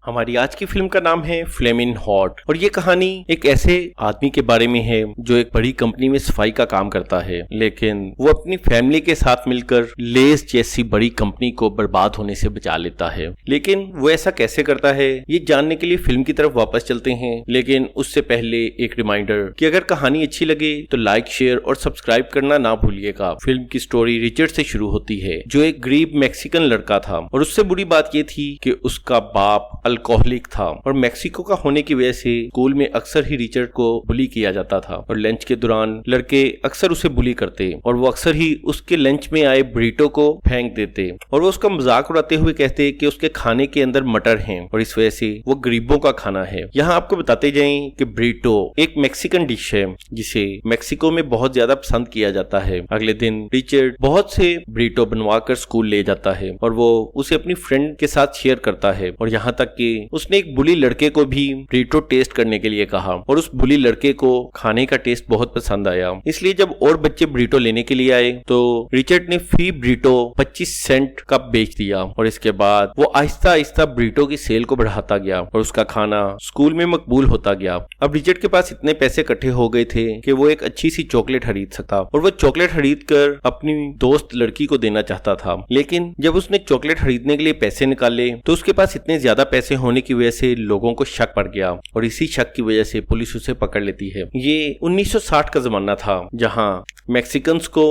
हमारी आज की फिल्म का नाम है फ्लेमिंग हॉट और ये कहानी एक ऐसे आदमी के बारे में है जो एक बड़ी कंपनी में सफाई का काम करता है, लेकिन वो अपनी फैमिली के साथ मिलकर लेस जैसी बड़ी कंपनी को बर्बाद होने से बचा लेता है। लेकिन वो ऐसा कैसे करता है, ये जानने के लिए फिल्म की तरफ वापस चलते हैं। लेकिन उससे पहले एक रिमाइंडर कि अगर कहानी अच्छी लगे तो लाइक, शेयर और सब्सक्राइब करना ना भूलिएगा। फिल्म की स्टोरी रिचर्ड से शुरू होती है, जो एक गरीब मैक्सिकन लड़का था और उससे बुरी बात ये थी कि उसका बाप अल्कोहलिक था और मैक्सिको का होने की वजह से स्कूल में अक्सर ही रिचर्ड को बुली किया जाता था और लंच के दौरान लड़के अक्सर उसे बुली करते और वो अक्सर ही उसके लंच में आए ब्रीटो को फेंक देते और वो उसका मजाक उड़ाते हुए कहते कि उसके खाने के अंदर मटर हैं और इस वजह से वो गरीबों का खाना है। यहाँ आपको बताते जाएं कि ब्रीटो एक मैक्सिकन डिश है जिसे मैक्सिको में बहुत ज्यादा पसंद किया जाता है। अगले दिन रिचर्ड बहुत से ब्रीटो बनवा कर स्कूल ले जाता है और वो उसे अपनी फ्रेंड के साथ शेयर करता है और यहाँ तक कि उसने एक बुली लड़के को भी ब्रीटो टेस्ट करने के लिए कहा और उस बुली लड़के को खाने का टेस्ट बहुत पसंद आया। इसलिए जब और बच्चे ब्रीटो लेने के लिए आए तो रिचर्ड ने फी ब्रीटो 25 सेंट का बेच दिया और इसके बाद वो आहिस्ता आहिस्ता ब्रीटो की सेल को बढ़ाता गया और उसका खाना स्कूल में मकबूल होता गया। अब रिचर्ड के पास इतने पैसे इकट्ठे हो गए थे कि वो एक अच्छी सी चॉकलेट खरीद सकता और वो चॉकलेट खरीद कर अपनी दोस्त लड़की को देना चाहता था। लेकिन जब उसने चॉकलेट खरीदने के लिए पैसे निकाले तो उसके पास इतने ज्यादा पैसे होने की वजह से लोगों को शक पड़ गया और इसी शक की वजह से पुलिस उसे पकड़ लेती है। ये 1960 का जमाना था जहां मैक्सिकन्स को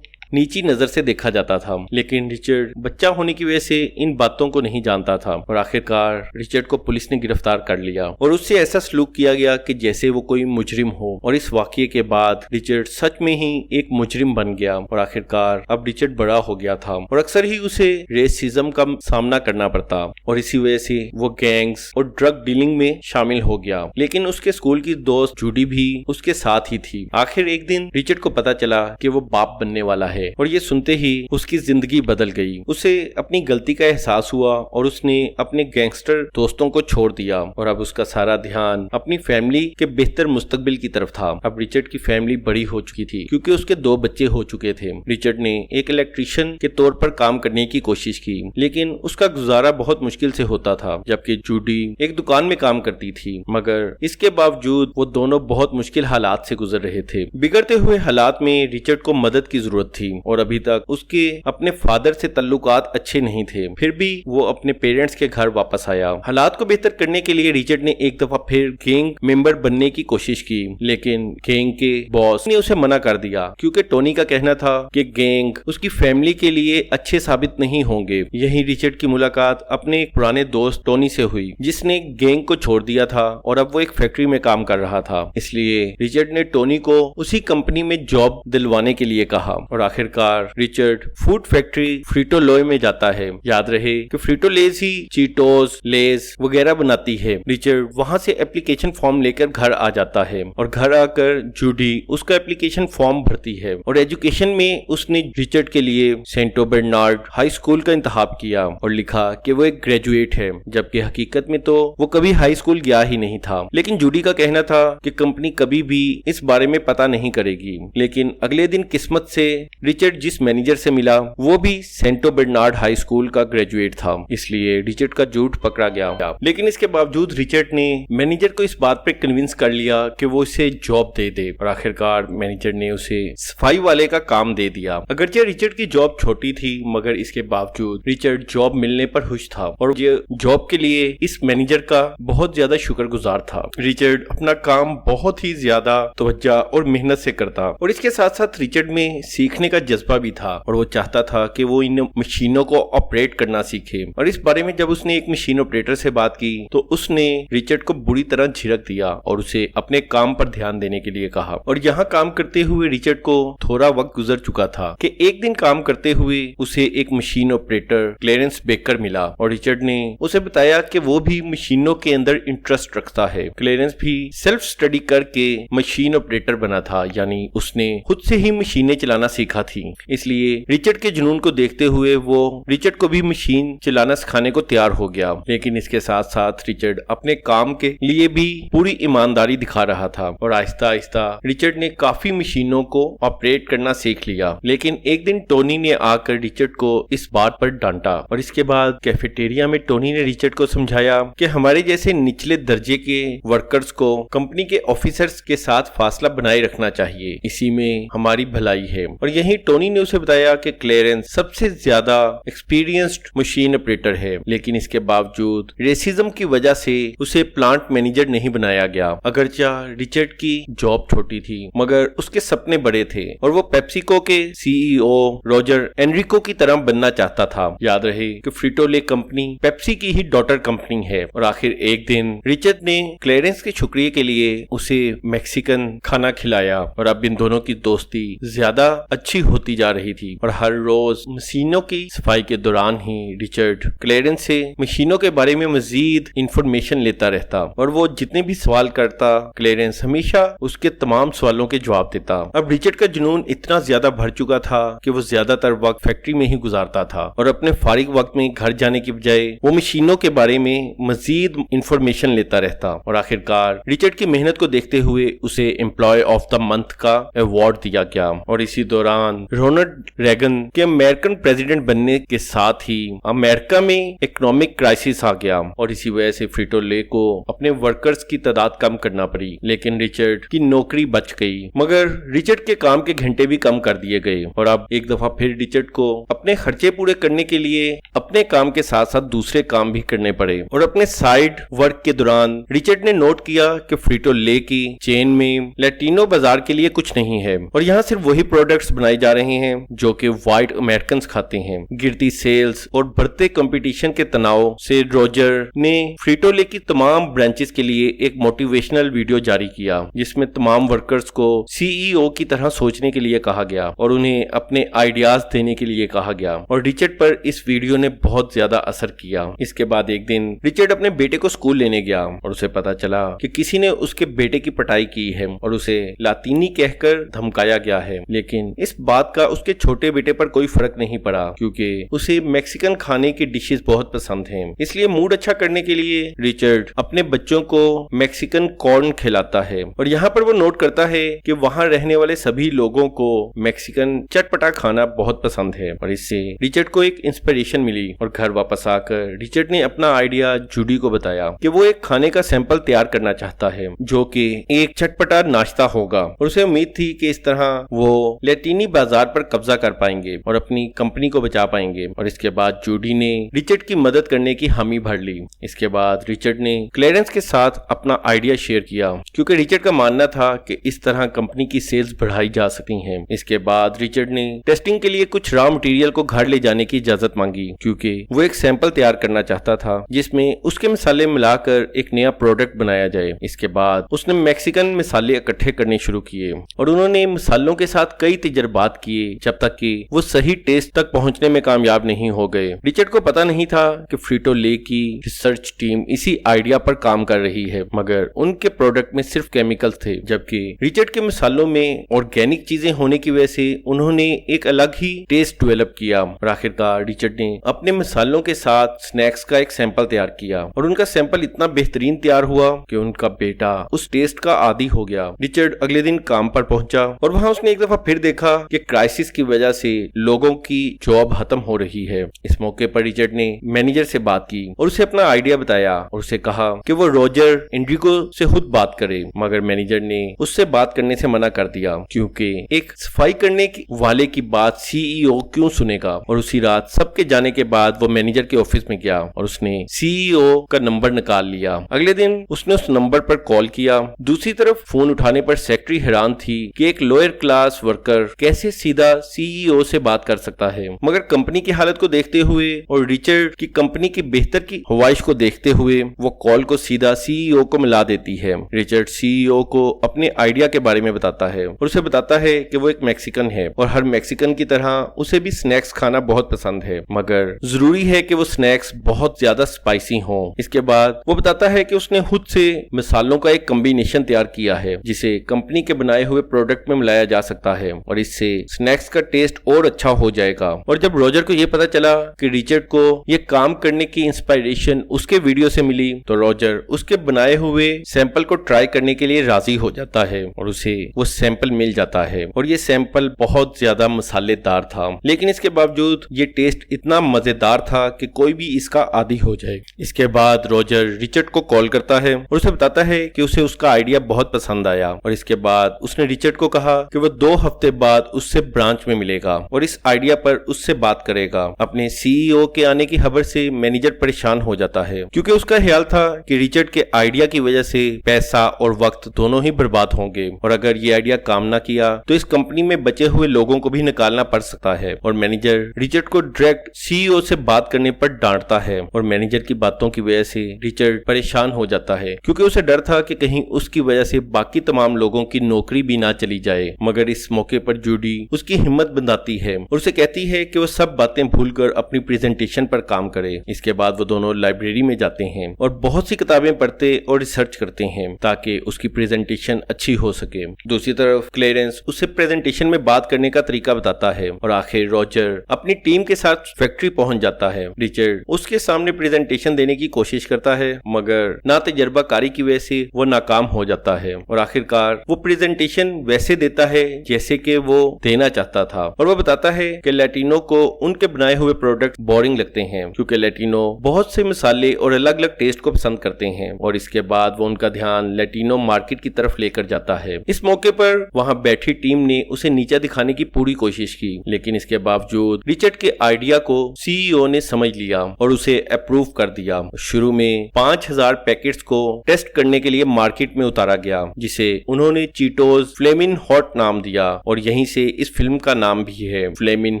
नीची नजर से देखा जाता था, लेकिन रिचर्ड बच्चा होने की वजह से इन बातों को नहीं जानता था और आखिरकार रिचर्ड को पुलिस ने गिरफ्तार कर लिया और उससे ऐसा सलूक किया गया कि जैसे वो कोई मुजरिम हो और इस वाकये के बाद रिचर्ड सच में ही एक मुजरिम बन गया और आखिरकार अब रिचर्ड बड़ा हो गया था और अक्सर ही उसे रेसिज्म का सामना करना पड़ता और इसी वजह से वो गैंग्स और ड्रग डीलिंग में शामिल हो गया। लेकिन उसके स्कूल की दोस्त जूडी भी उसके साथ ही थी। आखिर एक दिन रिचर्ड को पता चला कि वो बाप बनने वाला है और ये सुनते ही उसकी जिंदगी बदल गई। उसे अपनी गलती का एहसास हुआ और उसने अपने गैंगस्टर दोस्तों को छोड़ दिया और अब उसका सारा ध्यान अपनी फैमिली के बेहतर मुस्तकबिल की तरफ था। अब रिचर्ड की फैमिली बड़ी हो चुकी थी क्योंकि उसके 2 बच्चे हो चुके थे। रिचर्ड ने एक इलेक्ट्रिशियन के तौर पर काम करने की कोशिश की, लेकिन उसका गुजारा बहुत मुश्किल से होता था, जबकि जूडी एक दुकान में काम करती थी। मगर इसके बावजूद वो दोनों बहुत मुश्किल हालात से गुजर रहे थे। बिगड़ते हुए हालात में रिचर्ड को मदद की जरूरत थी और अभी तक उसके अपने फादर से ताल्लुकात अच्छे नहीं थे। फिर भी वो अपने पेरेंट्स के घर वापस आया। हालात को बेहतर करने के लिए रिचर्ड ने एक दफा फिर गैंग मेंबर बनने की कोशिश की, लेकिन गैंग के बॉस ने उसे मना कर दिया क्योंकि टोनी का कहना था कि गैंग उसकी फैमिली के लिए अच्छे साबित नहीं होंगे। यहीं रिचर्ड की मुलाकात अपने एक पुराने दोस्त टोनी से हुई जिसने गैंग को छोड़ दिया था और अब वो एक फैक्ट्री में काम कर रहा था। इसलिए रिचर्ड ने टोनी को उसी कंपनी में जॉब दिलवाने के लिए कहा और आखिरकार रिचर्ड फूड फैक्ट्री फ्रीटो लोय में जाता है। याद रहे कि फ्रीटो लेज ही चीटोस, लेज वगैरह बनाती है। रिचर्ड वहां से एप्लीकेशन फॉर्म लेकर घर आ जाता है और घर आकर जूडी उसका एप्लीकेशन फॉर्म भरती है और एजुकेशन में उसने रिचर्ड के लिए सेंटो बर्नार्ड हाई स्कूल का इंतखाब किया और लिखा कि वो एक ग्रेजुएट है, जबकि हकीकत में तो वो कभी हाई स्कूल गया ही नहीं था। लेकिन जूडी का कहना था कि कंपनी कभी भी इस बारे में पता नहीं करेगी। लेकिन अगले दिन किस्मत से रिचर्ड जिस मैनेजर से मिला वो भी सेंटो बर्नार्ड हाई स्कूल का ग्रेजुएट था, इसलिए रिचर्ड का झूठ पकड़ा गया। लेकिन इसके बावजूद रिचर्ड ने मैनेजर को इस बात पे कन्विंस कर लिया कि वो उसे जॉब दे दे और आखिरकार मैनेजर ने उसे सफाई वाले का काम दे दिया। अगरचे रिचर्ड की जॉब छोटी थी मगर इसके बावजूद रिचर्ड जॉब मिलने पर खुश था और ये जॉब के लिए इस मैनेजर का बहुत ज्यादा शुक्रगुजार था। रिचर्ड अपना काम बहुत ही ज्यादा तवज्जो और मेहनत से करता और इसके साथ साथ रिचर्ड में सीखने का जज्बा भी था और वो चाहता था कि वो इन मशीनों को ऑपरेट करना सीखे। और इस बारे में जब उसने एक मशीन ऑपरेटर से बात की तो उसने रिचर्ड को बुरी तरह झिड़क दिया और उसे अपने काम पर ध्यान देने के लिए कहा। और यहाँ काम करते हुए रिचर्ड को थोड़ा वक्त गुजर चुका था कि एक दिन काम करते हुए उसे एक मशीन ऑपरेटर क्लेरेंस बेकर मिला और रिचर्ड ने उसे बताया कि वो भी मशीनों के अंदर इंटरेस्ट रखता है। क्लेरेंस भी सेल्फ स्टडी करके मशीन ऑपरेटर बना था, यानी उसने खुद से ही मशीनें चलाना सीखा थी। इसलिए रिचर्ड के जुनून को देखते हुए वो रिचर्ड को भी मशीन चलाना सिखाने को तैयार हो गया। लेकिन इसके साथ साथ रिचर्ड अपने काम के लिए भी पूरी ईमानदारी दिखा रहा था और आहिस्ता आहिस्ता रिचर्ड ने काफी मशीनों को ऑपरेट करना सीख लिया। लेकिन एक दिन टोनी ने आकर रिचर्ड को इस बात पर डांटा और इसके बाद कैफेटेरिया में टोनी ने रिचर्ड को समझाया कि हमारे जैसे निचले दर्जे के वर्कर्स को कंपनी के ऑफिसर्स के साथ फासला बनाए रखना चाहिए, इसी में हमारी भलाई है। और यही टोनी ने उसे बताया कि क्लेरेंस सबसे ज्यादा एक्सपीरियंस्ड मशीन ऑपरेटर है, लेकिन इसके बावजूद रेसिज्म की वजह से उसे प्लांट मैनेजर नहीं बनाया गया। अगरचा रिचर्ड की जॉब छोटी थी मगर उसके सपने बड़े थे और वो पेप्सिको के सीईओ रॉजर एनरिको की तरह बनना चाहता था। याद रहे कि फ्रीटो ले कंपनी पेप्सी की ही डॉटर कंपनी है। और आखिर एक दिन रिचर्ड ने क्लेरेंस के शुक्रिया के लिए उसे मैक्सिकन खाना खिलाया और अब इन दोनों की दोस्ती ज्यादा अच्छी होती जा रही थी। और हर रोज मशीनों की सफाई के दौरान ही रिचर्ड क्लेरेंस से मशीनों के बारे में मजीद इंफॉर्मेशन लेता रहता और वो जितने भी सवाल करता क्लेरेंस हमेशा उसके तमाम सवालों के जवाब देता। अब रिचर्ड का जुनून इतना ज्यादा भर चुका था कि वो ज्यादातर वक्त फैक्ट्री में ही गुजारता था और अपने फारिग वक्त में घर जाने की बजाय वो मशीनों के बारे में मजीद इंफॉर्मेशन लेता रहता। और आखिरकार रिचर्ड की मेहनत को देखते हुए उसे एम्प्लॉय ऑफ द मंथ का अवार्ड दिया गया। और इसी दौरान रोनाल्ड रेगन के अमेरिकन प्रेसिडेंट बनने के साथ ही अमेरिका में इकोनॉमिक क्राइसिस आ गया और इसी वजह से फ्रीटो ले को अपने वर्कर्स की तादाद कम करना पड़ी। लेकिन रिचर्ड की नौकरी बच गई मगर रिचर्ड के काम के घंटे भी कम कर दिए गए और अब एक दफा फिर रिचर्ड को अपने खर्चे पूरे करने के लिए अपने काम के साथ साथ दूसरे काम भी करने पड़े। और अपने साइड वर्क के दौरान रिचर्ड ने नोट किया कि फ्रीटो ले की चेन में लैटिनो बाजार के लिए कुछ नहीं है और यहाँ सिर्फ वही प्रोडक्ट्स बनाए जा रहे हैं जो कि व्हाइट अमेरिकन खाते हैं। गिरती सेल्स और बढ़ते कंपटीशन के तनाव से रॉजर ने फ्रीटो ले की तमाम ब्रांचेस के लिए एक मोटिवेशनल वीडियो जारी किया जिसमें तमाम वर्कर्स को सीईओ की तरह सोचने के लिए कहा गया और उन्हें अपने आइडियाज देने के लिए कहा गया। और रिचर्ड पर इस वीडियो ने बहुत ज्यादा असर किया। इसके बाद एक दिन रिचर्ड अपने बेटे को स्कूल लेने गया और उसे पता चला कि किसी ने उसके बेटे की पिटाई की है और उसे लातीनी कहकर धमकाया गया है। लेकिन इस बात का उसके छोटे बेटे पर कोई फर्क नहीं पड़ा क्योंकि उसे मैक्सिकन खाने की डिशेस बहुत पसंद हैं। इसलिए मूड अच्छा करने के लिए रिचर्ड अपने बच्चों को मैक्सिकन कॉर्न खिलाता है और यहाँ पर वो नोट करता है कि वहाँ रहने वाले सभी लोगों को मैक्सिकन चटपटा खाना बहुत पसंद है। और इससे रिचर्ड को एक इंस्पिरेशन मिली और घर वापस आकर रिचर्ड ने अपना आइडिया जूडी को बताया कि वो एक खाने का सैंपल तैयार करना चाहता है जो कि एक चटपटा नाश्ता होगा और उसे उम्मीद थी कि इस तरह वो लैटिनी बाजार पर कब्जा कर पाएंगे और अपनी कंपनी को बचा पाएंगे। और इसके बाद जूडी ने रिचर्ड की मदद करने की हामी भर ली। इसके बाद रिचर्ड ने क्लेरेंस के साथ अपना आइडिया शेयर किया क्योंकि रिचर्ड का मानना था कि इस तरह कंपनी की सेल्स बढ़ाई जा सकती हैं। इसके बाद रिचर्ड ने टेस्टिंग के लिए कुछ रॉ मटेरियल को घर ले जाने की इजाजत मांगी क्योंकि वो एक सैंपल तैयार करना चाहता था जिसमें उसके मसाले मिलाकर एक नया प्रोडक्ट बनाया जाए। इसके बाद उसने मैक्सिकन मसाले इकट्ठे करने शुरू किए और उन्होंने मसालों के साथ कई तजर्बात किए जब तक कि वो सही टेस्ट तक पहुंचने में कामयाब नहीं हो गए। रिचर्ड को पता नहीं था कि फ्रीटो ले की रिसर्च टीम इसी आइडिया पर काम कर रही है मगर उनके प्रोडक्ट में सिर्फ केमिकल्स थे, जबकि रिचर्ड के मसालों में ऑर्गेनिक चीजें होने की वजह से उन्होंने एक अलग ही टेस्ट डेवलप किया। और आखिरकार रिचर्ड ने अपने मसालों के साथ स्नैक्स का एक सैंपल तैयार किया और उनका सैंपल इतना बेहतरीन तैयार हुआ कि उनका बेटा उस टेस्ट का आदी हो गया। रिचर्ड अगले दिन काम पर पहुंचा और वहां उसने एक दफा फिर देखा कि क्राइसिस की वजह से लोगों की जॉब खत्म हो रही है। इस मौके पर रिचर्ड ने मैनेजर से बात की और उसे अपना आइडिया बताया और उसे कहा कि वो रॉजर एनरिको से खुद बात करे मगर मैनेजर ने उससे बात करने से मना कर दिया क्योंकि एक सफाई करने वाले की बात सीईओ क्यों सुनेगा। और उसी रात सबके जाने के बाद वो मैनेजर के ऑफिस में गया और उसने सीईओ का नंबर निकाल लिया। अगले दिन उसने उस नंबर पर कॉल किया। दूसरी तरफ फोन उठाने पर सेक्रेटरी हैरान थी कि एक लोअर क्लास वर्कर कैसे सीधा सीईओ से बात कर सकता है। मगर कंपनी की हालत को देखते हुए और रिचर्ड की कंपनी की बेहतर की ख्वाहिश को देखते हुए वो कॉल को सीधा सीईओ को मिला देती है। रिचर्ड सीईओ को अपने आइडिया के बारे में बताता है और उसे बताता है कि वो एक मैक्सिकन है और हर मैक्सिकन की तरह उसे भी स्नैक्स खाना बहुत पसंद है मगर जरूरी है कि वो स्नैक्स बहुत ज्यादा स्पाइसी हो। इसके बाद वो बताता है कि उसने खुद से मसालों का एक कॉम्बिनेशन तैयार किया है जिसे कंपनी के बनाए हुए प्रोडक्ट में मिलाया जा सकता है और इससे स्नैक्स का टेस्ट और अच्छा हो जाएगा। और जब रॉजर को ये पता चला कि रिचर्ड को ये काम करने की इंस्पिरेशन उसके वीडियो से मिली तो रॉजर उसके बनाए हुए सैंपल को ट्राई करने के लिए राजी हो जाता है और उसे वो सैंपल मिल जाता है। और ये सैंपल बहुत ज्यादा मसालेदार था, लेकिन इसके बावजूद ये टेस्ट इतना मजेदार था कि कोई भी इसका आदी हो जाए। इसके बाद रॉजर रिचर्ड को कॉल करता है और उसे बताता है कि उसे उसका आइडिया बहुत पसंद आया। और इसके बाद उसने रिचर्ड को कहा कि वो 2 हफ्ते बाद उससे ब्रांच में मिलेगा और इस आइडिया पर उससे बात करेगा। अपने सीईओ के आने की खबर से मैनेजर परेशान हो जाता है, क्योंकि उसका ख्याल था कि रिचर्ड के आइडिया की वजह से पैसा और वक्त दोनों ही बर्बाद होंगे और अगर ये आइडिया काम ना किया तो इस कंपनी में बचे हुए लोगों को भी निकालना पड़ सकता है। और मैनेजर रिचर्ड को डायरेक्ट सीईओ से बात करने पर डांटता है और मैनेजर की बातों की वजह से रिचर्ड परेशान हो जाता है, क्योंकि उसे डर था कि कहीं उसकी वजह से बाकी तमाम लोगों की नौकरी भी ना चली जाए। मगर इस मौके पर जूडी उसकी हिम्मत बंधाती है और उसे कहती है कि वो सब बातें भूलकर अपनी प्रेजेंटेशन पर काम करे। इसके बाद वो दोनों लाइब्रेरी में जाते हैं और बहुत सी किताबें पढ़ते और रिसर्च करते हैं ताकि उसकी प्रेजेंटेशन अच्छी हो सके। दूसरी तरफ क्लेरेंस उसे प्रेजेंटेशन में बात करने का तरीका बताता है और आखिर रॉजर अपनी टीम के साथ फैक्ट्री पहुंच जाता है। रिचर्ड उसके सामने प्रेजेंटेशन देने की कोशिश करता है, मगर ना तजर्बाकारी की वजह से वो नाकाम हो जाता है और आखिरकार वो प्रेजेंटेशन वैसे देता है जैसे कि वो देना चाहता था। और वो बताता है कि लैटिनो को उनके बनाए हुए प्रोडक्ट बोरिंग लगते हैं, क्योंकि लैटिनो बहुत से मसाले और अलग अलग टेस्ट को पसंद करते हैं। और इसके बाद वो उनका ध्यान लैटिनो मार्केट की तरफ लेकर जाता है। इस मौके पर वहां बैठी टीम ने उसे नीचा दिखाने की पूरी कोशिश की, लेकिन इसके बावजूद रिचर्ड के आइडिया को सीईओ ने समझ लिया और उसे अप्रूव कर दिया। शुरू में 5000 पैकेट्स को टेस्ट करने के लिए मार्केट में उतारा गया, जिसे उन्होंने चीटोस फ्लेमिंग हॉट नाम दिया और यहीं से इस फिल्म का नाम भी है, फ्लेमिंग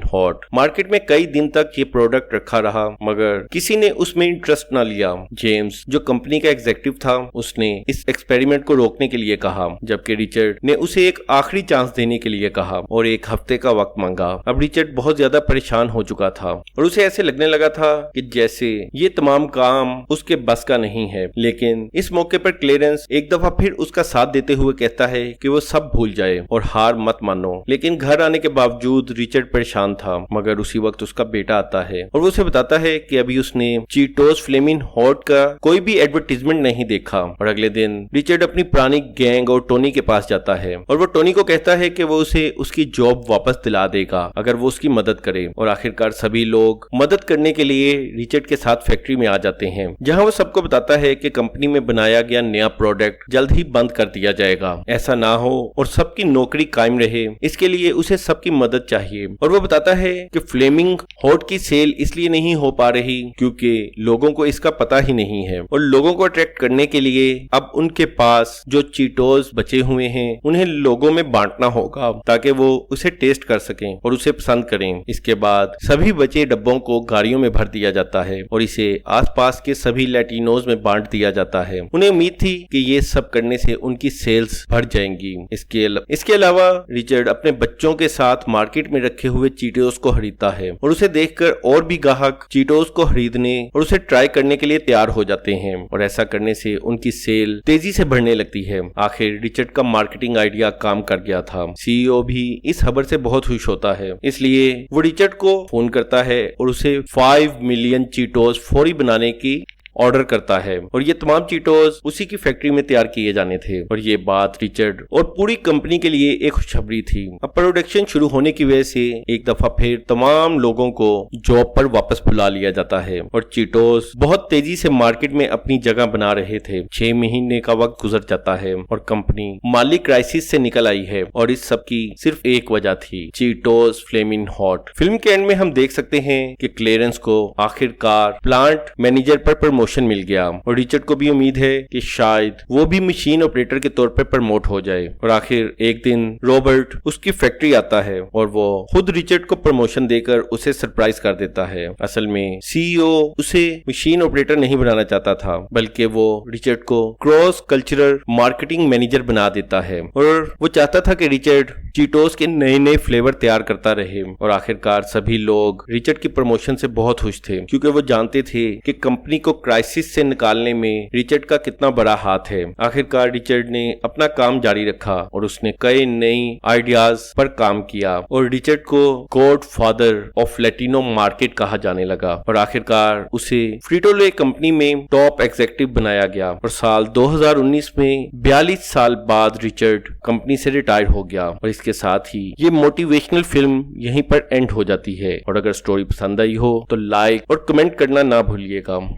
हॉट। मार्केट में कई दिन तक ये प्रोडक्ट रखा रहा, मगर किसी ने उसमें इंटरेस्ट ना लिया। जेम्स जो कंपनी का एग्जीक्यूटिव था, उसने इस एक्सपेरिमेंट को रोकने के लिए कहा, जबकि रिचर्ड ने उसे एक आखिरी चांस देने के लिए कहा और 1 हफ्ते का वक्त मांगा। अब रिचर्ड बहुत ज्यादा परेशान हो चुका था और उसे ऐसे लगने लगा था कि जैसे ये तमाम काम उसके बस का नहीं है। लेकिन इस मौके पर क्लेरेंस एक दफा फिर उसका साथ देते हुए कहता है कि वो सब भूल जाए और हार मत मानो। लेकिन घर आने के बावजूद रिचर्ड परेशान था, मगर उसी वक्त उसका बेटा आता है और वो उसे बताता है कि अभी उसने चीटोस फ्लेमिंग हॉट का कोई भी एडवर्टीजमेंट नहीं देखा। और अगले दिन रिचर्ड अपनी पुरानी गैंग और टोनी के पास जाता है और वो टोनी को कहता है कि वो उसे उसकी जॉब वापस दिला देगा अगर वो उसकी मदद करे। और आखिरकार सभी लोग मदद करने के लिए रिचर्ड के साथ फैक्ट्री में आ जाते हैं, जहां वो सबको बताता है कि कंपनी में बनाया गया नया प्रोडक्ट जल्द ही बंद कर दिया जाएगा। ऐसा ना हो और सबकी नौकरी कायम रहे, इसके लिए उसे सबकी मदद चाहिए। और वो बताता है कि फ्लेमिंग हॉट की सेल इसलिए नहीं हो पा रही क्योंकि लोगों को इसका पता ही नहीं है और लोगों को अट्रैक्ट करने के लिए अब उनके पास जो चीटोस बचे हुए हैं उन्हें लोगों में बांटना होगा ताकि वो उसे टेस्ट कर सकें और उसे पसंद करें। इसके बाद सभी बचे डब्बों को गाड़ियों में भर दिया जाता है और इसे आसपास के सभी लैटिनोज में बांट दिया जाता है। उन्हें उम्मीद थी कि ये सब करने से उनकी सेल्स बढ़ जाएंगी। इसके अलावा रिचर्ड अपने बच्चों के साथ मार्केट में रखे हुए चीटोस को खरीदता है और उसे देखकर और भी ग्राहक चीटोस को खरीदने और उसे ट्राई करने के लिए तैयार हो जाते हैं और ऐसा करने से उनकी सेल तेजी से बढ़ने लगती है। आखिर रिचर्ड का मार्केटिंग आइडिया काम कर गया था। सीईओ भी इस खबर से बहुत खुश होता है, इसलिए वो रिचर्ड को फोन करता है और उसे 5 मिलियन चीटोस फौरी बनाने की ऑर्डर करता है और ये तमाम चीटोस उसी की फैक्ट्री में तैयार किए जाने थे। और ये बात रिचर्ड और पूरी कंपनी के लिए एक खुशखबरी थी। अब प्रोडक्शन शुरू होने की वजह से एक दफा फिर तमाम लोगों को जॉब पर वापस बुला लिया जाता है और चीटोस बहुत तेजी से मार्केट में अपनी जगह बना रहे थे। 6 महीने का वक्त गुजर जाता है और कंपनी माली क्राइसिस से निकल आई है और इस सब की सिर्फ एक वजह थी, चीटोस फ्लेमिंग हॉट। फिल्म के एंड में हम देख सकते हैं कि क्लेरेंस को आखिरकार प्लांट मैनेजर पर प्रमोशन मिल गया और रिचर्ड को भी उम्मीद है कि शायद वो भी मशीन ऑपरेटर के तौर पर प्रमोट हो जाए। और आखिर एक दिन रॉबर्ट उसकी फैक्ट्री आता है और वो खुद रिचर्ड को प्रमोशन देकर उसे सरप्राइज कर देता है। असल में सीईओ उसे मशीन ऑपरेटर नहीं बनाना चाहता था, बल्कि वो रिचर्ड को क्रॉस कल्चरल मार्केटिंग मैनेजर बना देता है और वो चाहता था कि रिचर्ड चीटोस के नए नए फ्लेवर तैयार करता रहे। और आखिरकार सभी लोग रिचर्ड की प्रमोशन से बहुत खुश थे, क्योंकि वो जानते थे कि कंपनी को क्राइसिस से निकालने में रिचर्ड का कितना बड़ा हाथ है। आखिरकार रिचर्ड ने अपना काम जारी रखा और उसने कई नई आइडियाज पर काम किया और रिचर्ड को God father of Latino market कहा जाने लगा और आखिरकार उसे फ्रीटो-ले कंपनी में टॉप एग्जीक्यूटिव बनाया गया और साल 2019 में 42 साल बाद रिचर्ड कंपनी से रिटायर हो गया। और इसके साथ ही ये मोटिवेशनल फिल्म यहीं पर एंड हो जाती है। और अगर स्टोरी पसंद आई हो तो लाइक और कमेंट करना ना भूलिएगा।